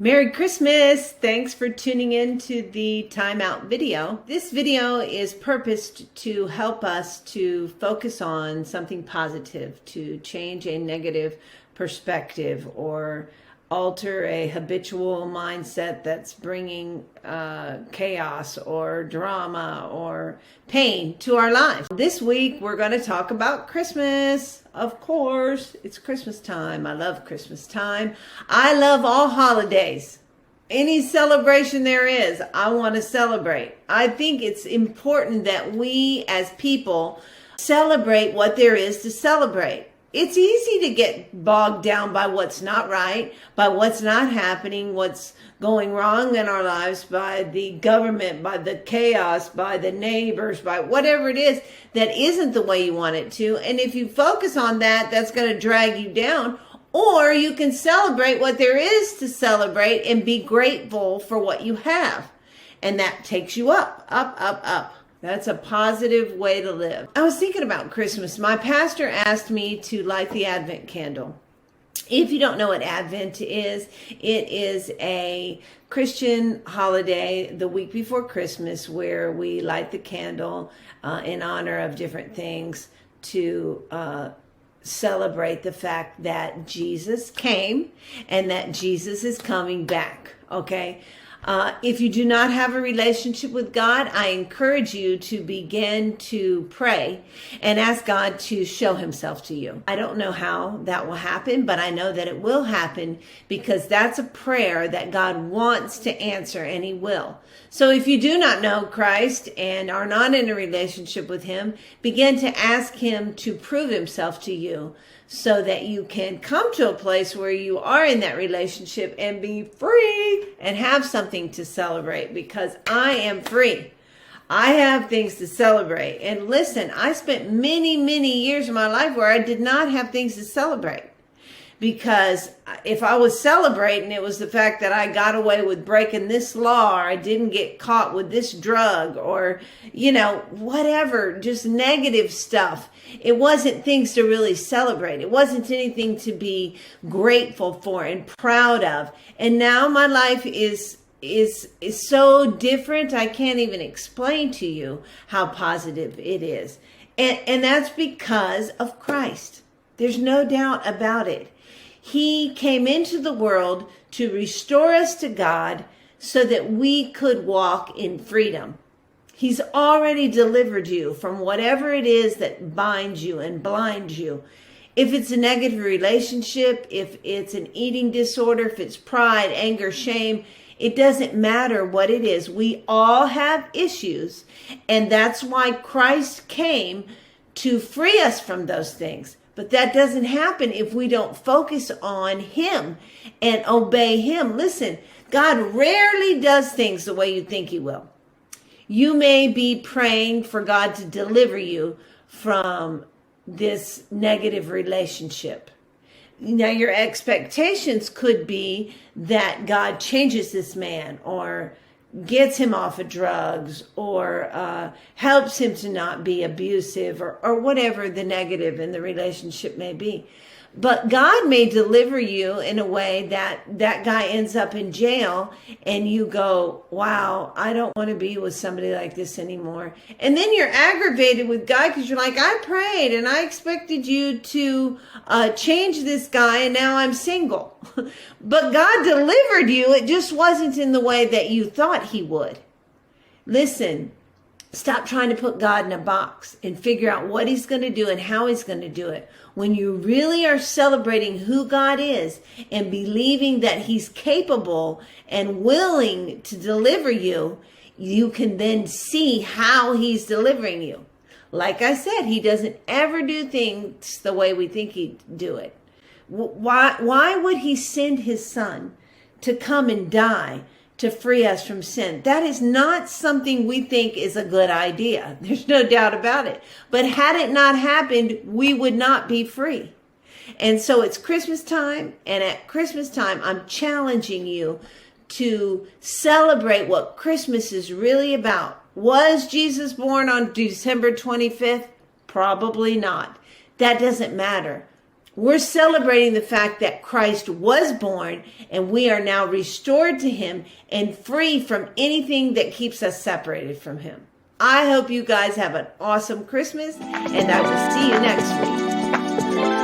Merry Christmas! Thanks for tuning in to the TimeOut video. This video is purposed to help us to focus on something positive, to change a negative perspective or alter a habitual mindset that's bringing chaos or drama or pain to our lives. This week we're going to talk about Christmas. Of course, it's Christmas time. I love Christmas time. I love all holidays. Any celebration there is, I want to celebrate. I think it's important that we as people celebrate what there is to celebrate. It's easy to get bogged down by what's not right, by what's not happening, what's going wrong in our lives, by the government, by the chaos, by the neighbors, by whatever it is that isn't the way you want it to. And if you focus on that, that's going to drag you down. Or you can celebrate what there is to celebrate and be grateful for what you have. And that takes you up, up, up, up. That's a positive way to live. I was thinking about Christmas. My pastor asked me to light the Advent candle. If you don't know what Advent is, it is a Christian holiday the week before Christmas where we light the candle in honor of different things to celebrate the fact that Jesus came and that Jesus is coming back, okay? If you do not have a relationship with God, I encourage you to begin to pray and ask God to show himself to you. I don't know how that will happen, but I know that it will happen because that's a prayer that God wants to answer, and he will. So if you do not know Christ and are not in a relationship with him, begin to ask him to prove himself to you so that you can come to a place where you are in that relationship and be free and have something to celebrate, because I am free. I have things to celebrate. And listen, I spent many, many years of my life where I did not have things to celebrate. Because if I was celebrating, it was the fact that I got away with breaking this law, or I didn't get caught with this drug, or, whatever, just negative stuff. It wasn't things to really celebrate. It wasn't anything to be grateful for and proud of. And now my life is so different. I can't even explain to you how positive it is. And that's because of Christ. There's no doubt about it. He came into the world to restore us to God so that we could walk in freedom. He's already delivered you from whatever it is that binds you and blinds you. If it's a negative relationship, if it's an eating disorder, if it's pride, anger, shame, it doesn't matter what it is. We all have issues, and that's why Christ came to free us from those things. But that doesn't happen if we don't focus on him and obey him. Listen, God rarely does things the way you think he will. You may be praying for God to deliver you from this negative relationship. Now, your expectations could be that God changes this man, or gets him off of drugs, or helps him to not be abusive, or whatever the negative in the relationship may be. But God may deliver you in a way that that guy ends up in jail and you go, wow, I don't want to be with somebody like this anymore. And then you're aggravated with God because you're like, I prayed and I expected you to change this guy, and now I'm single. But God delivered you. It just wasn't in the way that you thought he would. Listen, stop trying to put God in a box and figure out what he's going to do and how he's going to do it. When you really are celebrating who God is and believing that he's capable and willing to deliver you, you can then see how he's delivering you. Like I said, he doesn't ever do things the way we think he'd do it. Why would he send his son to come and die to free us from sin? That is not something we think is a good idea. There's no doubt about it. But had it not happened, we would not be free. And so it's Christmas time, and at Christmas time, I'm challenging you to celebrate what Christmas is really about. Was Jesus born on December 25th? Probably not. That doesn't matter. We're celebrating the fact that Christ was born and we are now restored to him and free from anything that keeps us separated from him. I hope you guys have an awesome Christmas, and I will see you next week.